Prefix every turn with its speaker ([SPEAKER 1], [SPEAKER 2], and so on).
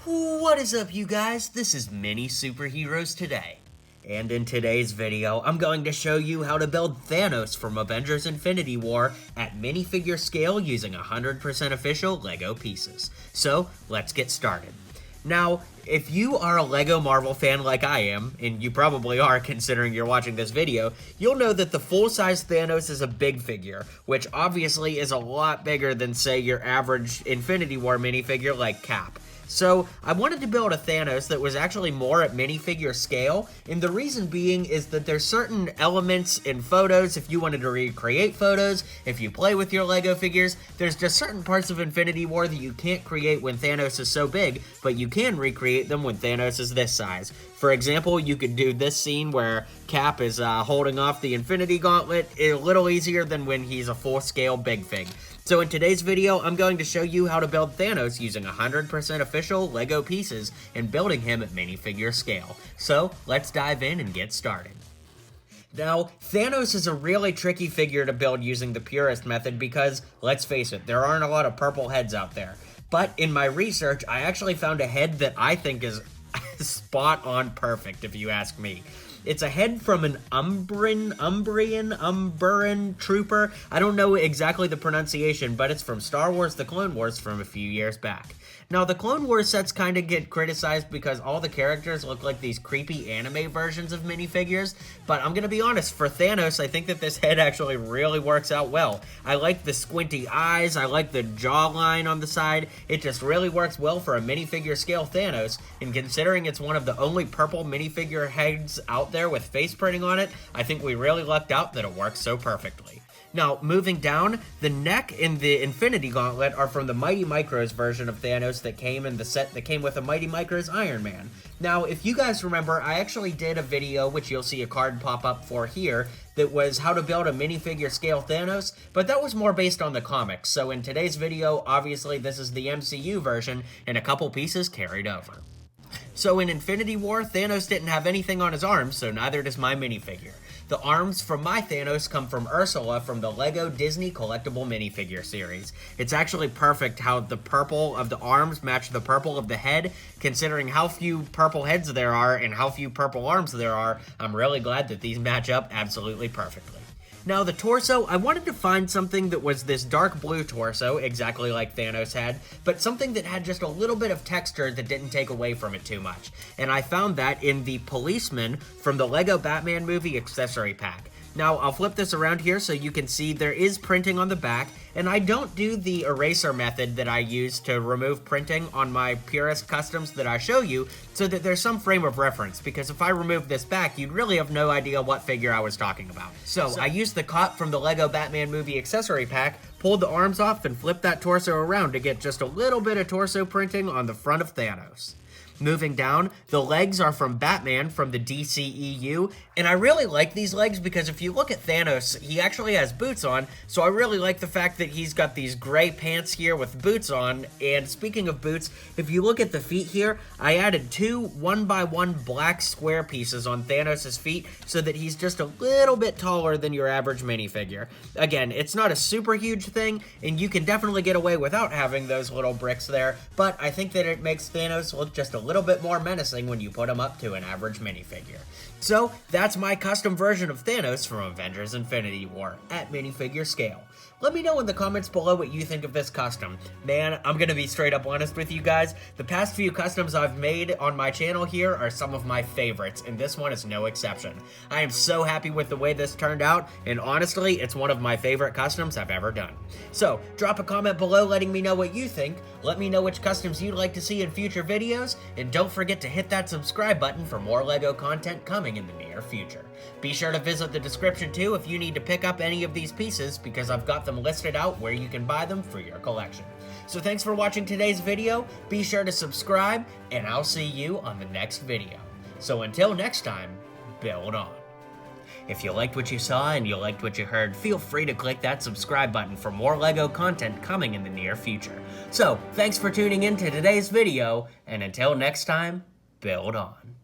[SPEAKER 1] What is up, you guys? This is MiniSuperHeroesToday. And in today's video, I'm going to show you how to build Thanos from Avengers Infinity War at minifigure scale using 100% official LEGO pieces. So, let's get started. Now, if you are a LEGO Marvel fan like I am, and you probably are considering you're watching this video, you'll know that the full-size Thanos is a big figure, which obviously is a lot bigger than, say, your average Infinity War minifigure like Cap. So, I wanted to build a Thanos that was actually more at minifigure scale, and the reason being is that there's certain elements in photos, if you wanted to recreate photos, if you play with your LEGO figures, there's just certain parts of Infinity War that you can't create when Thanos is so big, but you can recreate them when Thanos is this size. For example, you could do this scene where Cap is holding off the Infinity Gauntlet a little easier than when he's a full-scale big fig. So in today's video, I'm going to show you how to build Thanos using 100% official LEGO pieces and building him at minifigure scale. So let's dive in and get started. Now, Thanos is a really tricky figure to build using the purist method because, let's face it, there aren't a lot of purple heads out there. But in my research, I actually found a head that I think is spot on perfect, if you ask me. It's a head from an Umbrian trooper. I don't know exactly the pronunciation, but it's from Star Wars The Clone Wars from a few years back. Now, the Clone Wars sets kind of get criticized because all the characters look like these creepy anime versions of minifigures, but I'm gonna be honest, for Thanos, I think that this head actually really works out well. I like the squinty eyes, I like the jawline on the side, it just really works well for a minifigure scale Thanos, and considering it's one of the only purple minifigure heads out there with face printing on it, I think we really lucked out that it works so perfectly. Now, moving down, the neck and the Infinity Gauntlet are from the Mighty Micros version of Thanos that came in the set that came with a Mighty Micros Iron Man. Now, if you guys remember, I actually did a video, which you'll see a card pop up for here, that was how to build a minifigure scale Thanos, but that was more based on the comics. So in today's video, obviously this is the MCU version, and a couple pieces carried over. So in Infinity War, Thanos didn't have anything on his arms, so neither does my minifigure. The arms from my Thanos come from Ursula from the LEGO Disney Collectible Minifigure series. It's actually perfect how the purple of the arms match the purple of the head. Considering how few purple heads there are and how few purple arms there are, I'm really glad that these match up absolutely perfectly. Now, the torso, I wanted to find something that was this dark blue torso, exactly like Thanos had, but something that had just a little bit of texture that didn't take away from it too much. And I found that in the policeman from the LEGO Batman movie accessory pack. Now, I'll flip this around here so you can see there is printing on the back, and I don't do the eraser method that I use to remove printing on my purist customs that I show you, so that there's some frame of reference, because if I remove this back, you'd really have no idea what figure I was talking about. So I used the cot from the LEGO Batman movie accessory pack, pulled the arms off, and flipped that torso around to get just a little bit of torso printing on the front of Thanos. Moving down, the legs are from Batman from the DCEU, and I really like these legs because if you look at Thanos, he actually has boots on, so I really like the fact that he's got these gray pants here with boots on, and speaking of boots, if you look at the feet here, I added two 1x1 black square pieces on Thanos' feet so that he's just a little bit taller than your average minifigure. Again, it's not a super huge thing, and you can definitely get away without having those little bricks there, but I think that it makes Thanos look just a little bit more menacing when you put him up to an average minifigure. So, that's my custom version of Thanos from Avengers Infinity War at minifigure scale. Let me know in the comments below what you think of this custom. Man, I'm gonna be straight up honest with you guys. The past few customs I've made on my channel here are some of my favorites, and this one is no exception. I am so happy with the way this turned out, and honestly, it's one of my favorite customs I've ever done. So, drop a comment below letting me know what you think, let me know which customs you'd like to see in future videos, and don't forget to hit that subscribe button for more LEGO content coming in the near future. Be sure to visit the description too if you need to pick up any of these pieces, because I've got them listed out where you can buy them for your collection. So thanks for watching today's video, be sure to subscribe, and I'll see you on the next video. So until next time, build on. If you liked what you saw and you liked what you heard, feel free to click that subscribe button for more LEGO content coming in the near future. So, thanks for tuning in to today's video, and until next time, build on.